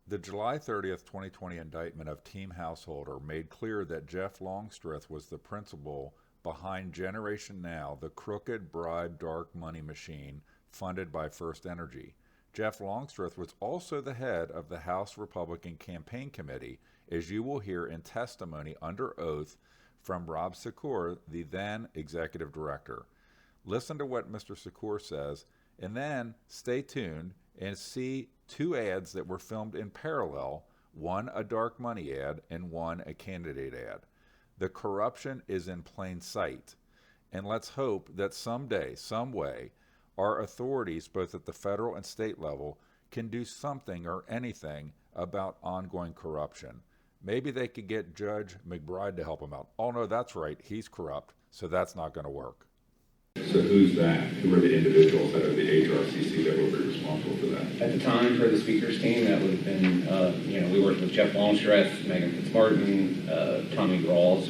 The July 30th, 2020 indictment of Team Householder made clear that Jeff Longstreth was the principal behind Generation Now, the crooked bribe dark money machine funded by First Energy. Jeff Longstreth was also the head of the House Republican Campaign Committee, as you will hear in testimony under oath from Rob Secaur, the then executive director. Listen to what Mr. Secaur says, and then stay tuned and see two ads that were filmed in parallel, one a dark money ad and one a candidate ad. The corruption is in plain sight, and let's hope that someday, some way, our authorities, both at the federal and state level, can do something or anything about ongoing corruption. Maybe they could get Judge McBride to help them out. Oh no, that's right, he's corrupt, so that's not going to work. So who's that? Who are the individuals that are the HRCC that will be responsible for that? At the time, for the speaker's team, that would have been, we worked with Jeff Longstreth, Megan Fitzmartin, Tommy Rawls.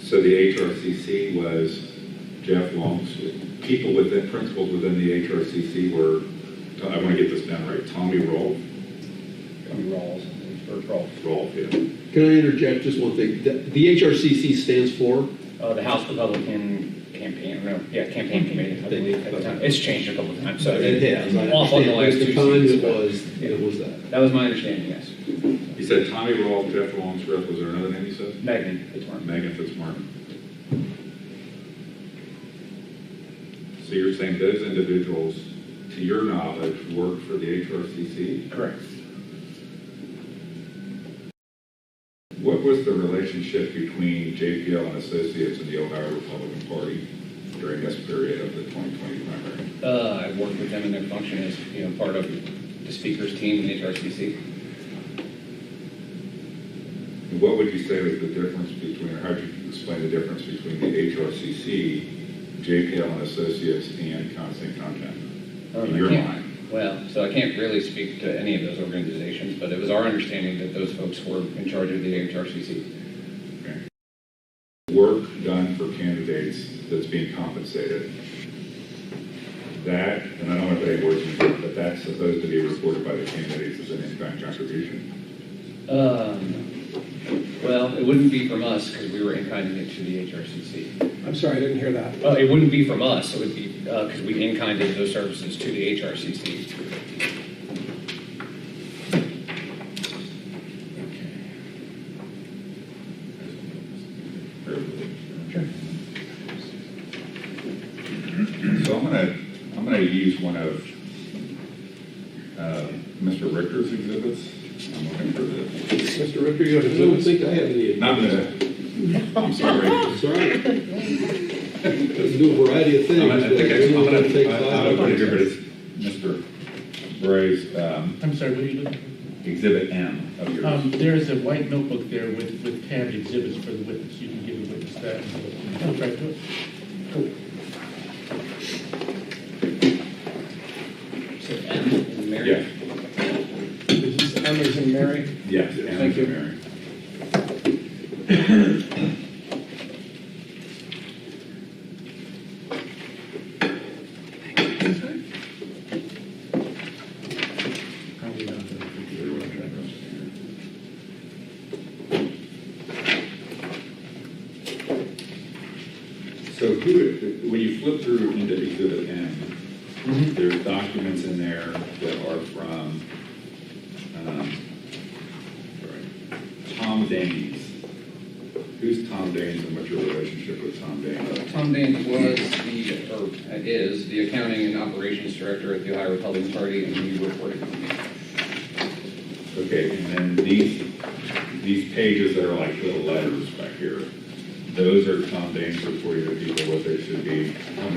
So the HRCC was Jeff Longstreth. People within, principals within the HRCC were, I want to get this down right, Tommy Rawls. Tommy Rawls, or Rawls. Rawls, yeah. Can I interject just one thing? The HRCC stands for? The House Republican Campaign Committee, I believe, at the time. It's changed a couple of times. So It has. Off on the last the two time seasons. it was that. That was my understanding, yes. You said Tommy Rawls, Jeff Longstreth. Was there another name you said? Megan Fitzmartin. Megan Fitzmartin. So you're saying those individuals, to your knowledge, work for the HRCC? Correct. What was the relationship between JPL and Associates and the Ohio Republican Party during this period of the 2020 primary? I worked with them in their function as part of the speaker's team in HRCC. And what would you say was the difference between, or how would you explain the difference between the HRCC, JPL and Associates, and Constant Contact in your mind? Well, so I can't really speak to any of those organizations, but it was our understanding that those folks were in charge of the HRCC. Okay. Work done for candidates that's being compensated. That, and I don't know if any words you use, but that's supposed to be reported by the candidates as an in-kind contribution. Well, it wouldn't be from us because we were in-kinding it to the HRCC. I'm sorry, I didn't hear that. Well, it wouldn't be from us. It would be because we in-kinded those services to the HRCC. Sure. So I'm gonna use one of Mr. Richter's exhibits. I'm looking for the. Mr. Richter, you don't think I have any? Not the. I'm sorry. That's all right. Let's do a variety of things. I'm gonna take five I don't put it here, but minutes. it's Mr. Bray's I'm sorry, what are you looking for? Exhibit M of yours. There's a white notebook there with tabbed exhibits for the witness. You can give the witness that. I'll try to do it. Cool. So M and Mary. Yeah. Is this M as in Mary? Yes. M Thank you. Mary. Probably not the computer. So when you flip through into Exhibit M, there's documents in there that are from Tom Daines. Who's Tom Daines and what's your relationship with Tom Daines? Tom Daines is the accounting and operations director at the Ohio Republican Party, and he reported to me. Okay, and then these pages that are like little letters back here, those are Tom Daines reporting to people what they should be. Well,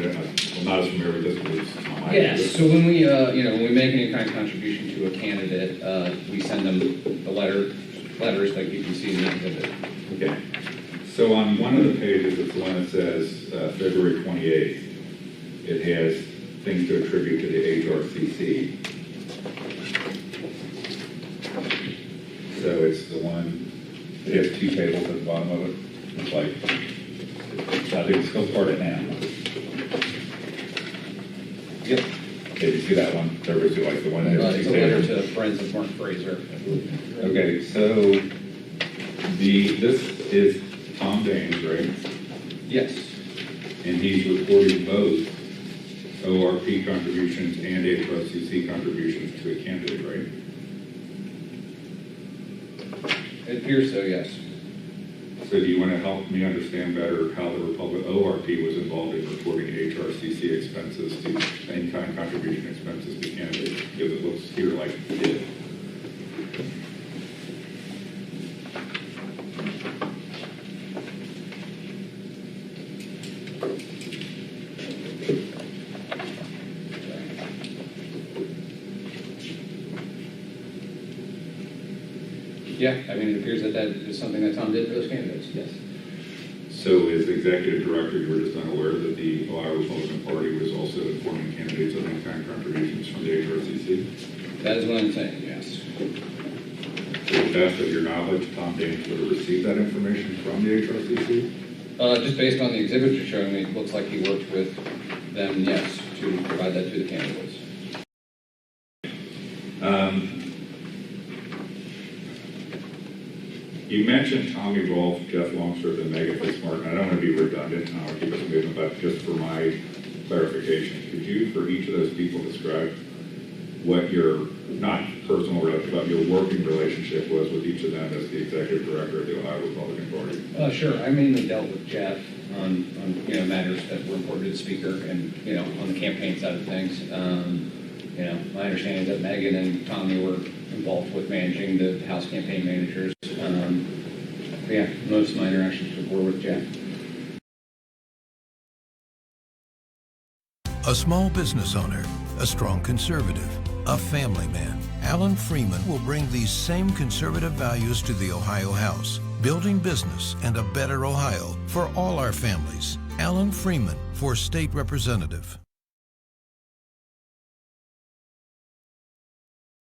not as familiar with this, but it's Tom. Yes. So when we, when we make any kind of contribution to a candidate, we send them the letters like you can see in the exhibit. Okay. So on one of the pages, it's the one that says February 28th. It has things to attribute to the HRCC. So it's the one, it has two tables at the bottom of it. It's like, I think it's still part of M. Yep. Okay, you see that one? Everybody see like the one there? It's a letter to friends of Mark Fraser. Okay, so this is Tom Danes, right? Yes. And he's reporting both ORP contributions and HRCC contributions to a candidate, right? It appears so, yes. So do you want to help me understand better how the Republic ORP was involved in reporting HRCC expenses to in-kind contribution expenses to candidates? Because it looks here like it did. Yeah, I mean, it appears that that is something that Tom did for those candidates, yes. So as executive director, you were just unaware that the Ohio Republican Party was also informing candidates of in-kind contributions from the HRCC? That is what I'm saying, yes. To the best of your knowledge, Tom Danes would have received that information from the HRCC? Just based on the exhibits you're showing me, it looks like he worked with them, yes, to provide that to the candidates. You mentioned Tommy Rolfe, Jeff Longstreth, and Megan Fitzmark, and I don't want to be redundant, and I'll keep us moving, but just for my clarification, could you, for each of those people, describe what your, not personal, but your working relationship was with each of them as the executive director of the Ohio Republican Party? Sure. I mainly dealt with Jeff on matters that were important to the speaker and, on the campaign side of things. My understanding is that Megan and Tommy were involved with managing the House campaign managers. Most of my interactions were with Jeff. A small business owner, a strong conservative, a family man. Alan Freeman will bring these same conservative values to the Ohio House, building business and a better Ohio for all our families. Alan Freeman for State Representative.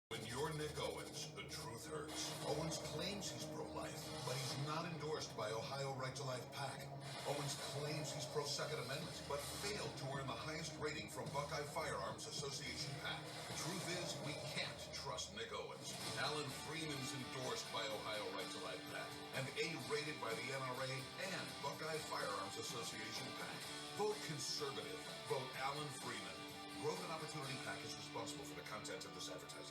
When you're Nick Owens, the truth hurts. Owens claims he's pro-life, but he's not endorsed by Ohio Right to Life PAC. Owens claims he's pro-Second Amendment, but failed to earn the highest rating from Buckeye Firearms Association PAC. The truth is, we can't trust Nick Owens. Alan Freeman's endorsed by Ohio Right to Life PAC, and A-rated by the NRA and Buckeye Firearms Association PAC. Vote conservative. Vote Alan Freeman. Growth and Opportunity PAC is responsible for the content of this advertising.